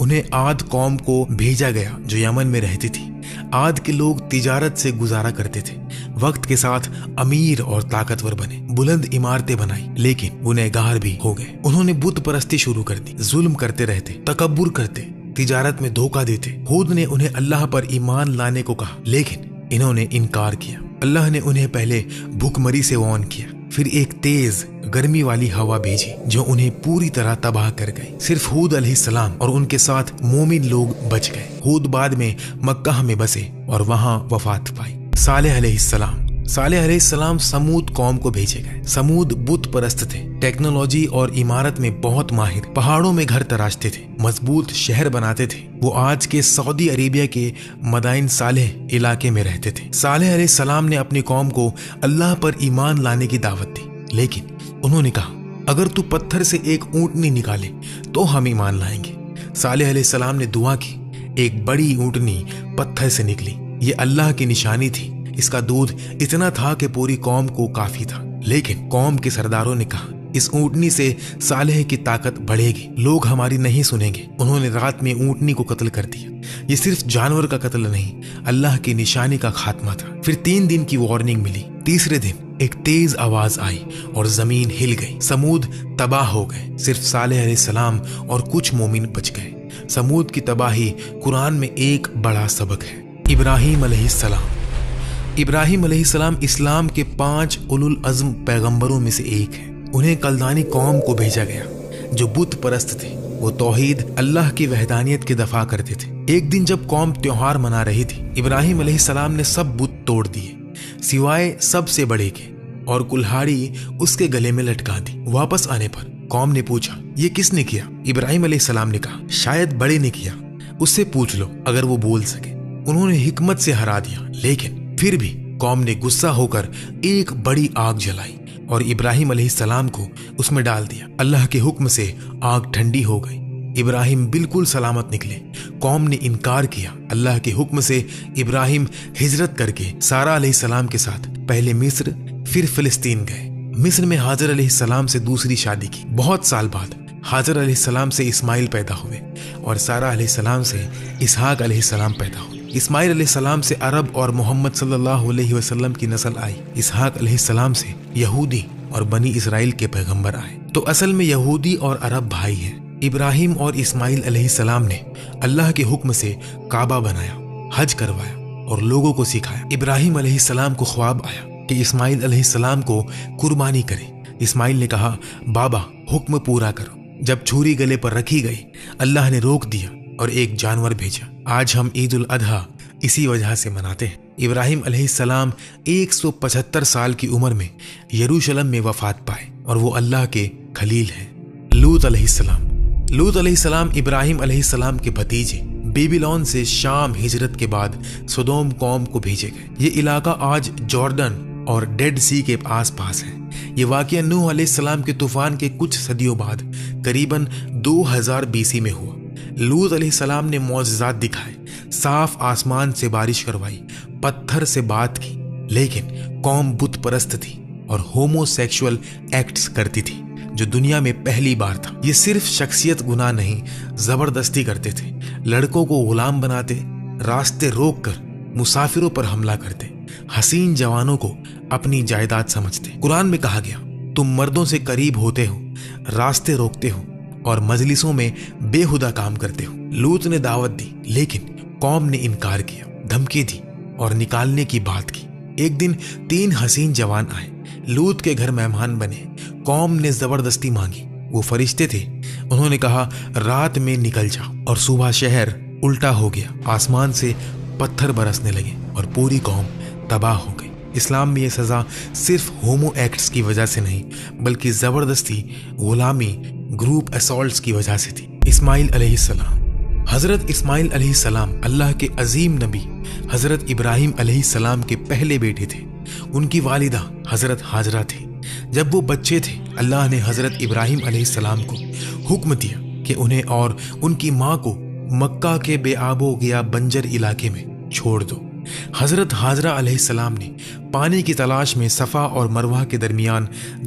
انہیں عاد قوم کو بھیجا گیا جو یمن میں رہتی تھی۔ عاد کے لوگ تجارت سے گزارا کرتے تھے، وقت کے ساتھ امیر اور طاقتور بنے، بلند عمارتیں بنائی، لیکن گنہگار بھی ہو گئے۔ انہوں نے بت پرستی شروع کر دی، ظلم کرتے رہتے، تکبر کرتے، تجارت میں دھوکہ دیتے۔ ہود نے انہیں اللہ پر ایمان لانے کو کہا، لیکن انہوں نے انکار کیا۔ اللہ نے انہیں پہلے بھوکمری سے وارن کیا، پھر ایک تیز گرمی والی ہوا بھیجی جو انہیں پوری طرح تباہ کر گئی۔ صرف ہود علیہ السلام اور ان کے ساتھ مومن لوگ بچ گئے۔ ہود بعد میں مکہ میں بسے اور وہاں وفات پائی۔ صالح علیہ السلام سمود قوم کو بھیجے گئے۔ سمود بت پرست تھے، ٹیکنالوجی اور عمارت میں بہت ماہر، پہاڑوں میں گھر تراشتے تھے، مضبوط شہر بناتے تھے۔ وہ آج کے سعودی عربیہ کے مدائن صالح علاقے میں رہتے تھے۔ صالح علیہ السلام نے اپنی قوم کو اللہ پر ایمان لانے کی دعوت دی، لیکن انہوں نے کہا اگر تو پتھر سے ایک اونٹنی نکالے تو ہم ایمان لائیں گے۔ صالح علیہ السلام نے دعا کی، ایک بڑی اونٹنی پتھر سے نکلی۔ یہ اللہ کی نشانی تھی۔ اس کا دودھ اتنا تھا کہ پوری قوم کو کافی تھا، لیکن قوم کے سرداروں نے کہا اس اونٹنی سے صالح کی طاقت بڑھے گی، لوگ ہماری نہیں سنیں گے۔ انہوں نے رات میں اونٹنی کو قتل کر دیا۔ یہ صرف جانور کا قتل نہیں، اللہ کی نشانی کا خاتمہ تھا۔ پھر 3 دن کی وارننگ ملی۔ تیسرے دن ایک تیز آواز آئی اور زمین ہل گئی۔ سمود تباہ ہو گئے، صرف صالح علیہ السلام اور کچھ مومن بچ گئے۔ سمود کی تباہی قرآن میں ایک بڑا سبق ہے۔ ابراہیم علیہ السلام اسلام کے 5 اولو العزم پیغمبروں میں سے ایک ہیں۔ انہیں کلدانی قوم کو بھیجا گیا جو بت پرست تھے۔ وہ توحید، اللہ کی وحدانیت کے دفاع کرتے تھے۔ ایک دن جب قوم تیوہار منا رہی تھی، ابراہیم علیہ السلام نے سب بت توڑ دیے سوائے سب سے بڑے کے، اور کلہاڑی اس کے گلے میں لٹکا دی۔ واپس آنے پر قوم نے پوچھا یہ کس نے کیا؟ ابراہیم علیہ السلام نے کہا شاید بڑے نے کیا، اس سے پوچھ لو اگر وہ بول سکے۔ انہوں نے حکمت سے ہرا دیا، لیکن پھر بھی قوم نے غصہ ہو کر ایک بڑی آگ جلائی اور ابراہیم علیہ السلام کو اس میں ڈال دیا۔ اللہ کے حکم سے آگ ٹھنڈی ہو گئی، ابراہیم بالکل سلامت نکلے۔ قوم نے انکار کیا۔ اللہ کے حکم سے ابراہیم ہجرت کر کے سارا علیہ السلام کے ساتھ پہلے مصر پھر فلسطین گئے۔ مصر میں حاجر علیہ السلام سے دوسری شادی کی۔ بہت سال بعد حاجر علیہ السلام سے اسماعیل پیدا ہوئے اور سارا علیہ السلام سے اسحاق علیہ السلام پیدا ہوئے۔ اسماعیل علیہ السلام سے عرب اور محمد صلی اللہ علیہ وسلم کی نسل آئی۔ اسحاق علیہ السلام سے یہودی اور بنی اسرائیل کے پیغمبر آئے۔ تو اصل میں یہودی اور عرب بھائی ہیں۔ ابراہیم اور اسماعیل علیہ السلام نے اللہ کے حکم سے کعبہ بنایا، حج کروایا اور لوگوں کو سکھایا۔ ابراہیم علیہ السلام کو خواب آیا کہ اسماعیل علیہ السلام کو قربانی کرے۔ اسماعیل نے کہا بابا حکم پورا کرو۔ جب چھری گلے پر رکھی گئی، اللہ نے روک دیا اور ایک جانور بھیجا۔ آج ہم عید الاضحیٰ اسی وجہ سے مناتے ہیں۔ ابراہیم علیہ السلام 175 سال کی عمر میں یروشلم میں وفات پائے اور وہ اللہ کے خلیل ہیں۔ لوط علیہ السلام ابراہیم علیہ السلام کے بھتیجے، بیبیلون سے شام ہجرت کے بعد سدوم قوم کو بھیجے گئے۔ یہ علاقہ آج جارڈن اور ڈیڈ سی کے آس پاس ہے۔ یہ واقعہ نوح علیہ السلام کے طوفان کے کچھ صدیوں بعد قریباً 2000 BC میں ہوا۔ لوط علیہ السلام نے معجزات دکھائے، صاف آسمان سے بارش کروائی، پتھر سے بات کی، لیکن قوم بت پرست تھی اور ہومو سیکشول ایکٹس کرتی تھی جو دنیا میں پہلی بار تھا۔ یہ صرف شخصیت گناہ نہیں، زبردستی کرتے تھے، لڑکوں کو غلام بناتے، راستے روک کر مسافروں پر حملہ کرتے، حسین جوانوں کو اپنی جائیداد سمجھتے۔ قرآن میں کہا گیا تم مردوں سے قریب ہوتے ہو، راستے روکتے ہو اور مجلسوں میں بے ہدہ کام کرتے ہو۔ لوط نے دعوت دی، لیکن قوم نے انکار کیا، دھمکی دی اور نکالنے کی بات کی۔ ایک دن 3 حسین جوان آئے، لوط کے گھر مہمان بنے۔ قوم نے زبردستی مانگی، وہ فرشتے تھے۔ انہوں نے کہا رات میں نکل جاؤ، اور صبح شہر الٹا ہو گیا، آسمان سے پتھر برسنے لگے اور پوری قوم تباہ ہو گئی۔ اسلام میں یہ سزا صرف ہومو ایکٹس کی وجہ سے نہیں، بلکہ زبردستی، غلامی، گروپ اسالٹس کی وجہ سے تھی۔ حضرت اسماعیل علیہ السلام اللہ کے عظیم نبی حضرت ابراہیم علیہ السلام کے پہلے بیٹے تھے۔ ان کی والدہ حضرت ہاجرہ تھی۔ جب وہ بچے تھے، اللہ نے حضرت ابراہیم علیہ السلام کو حکم دیا کہ انہیں اور ان کی ماں کو مکہ کے بے آب و گیا بنجر علاقے میں چھوڑ دو۔ حضرت ہاجرہ علیہ السلام نے پانی کی تلاش میں صفا اور مروہ کے درمیان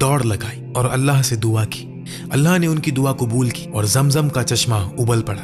دوڑ لگائی اور اللہ سے دعا کی۔ اللہ نے ان کی دعا قبول کی اور زمزم کا چشمہ ابل پڑا۔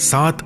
7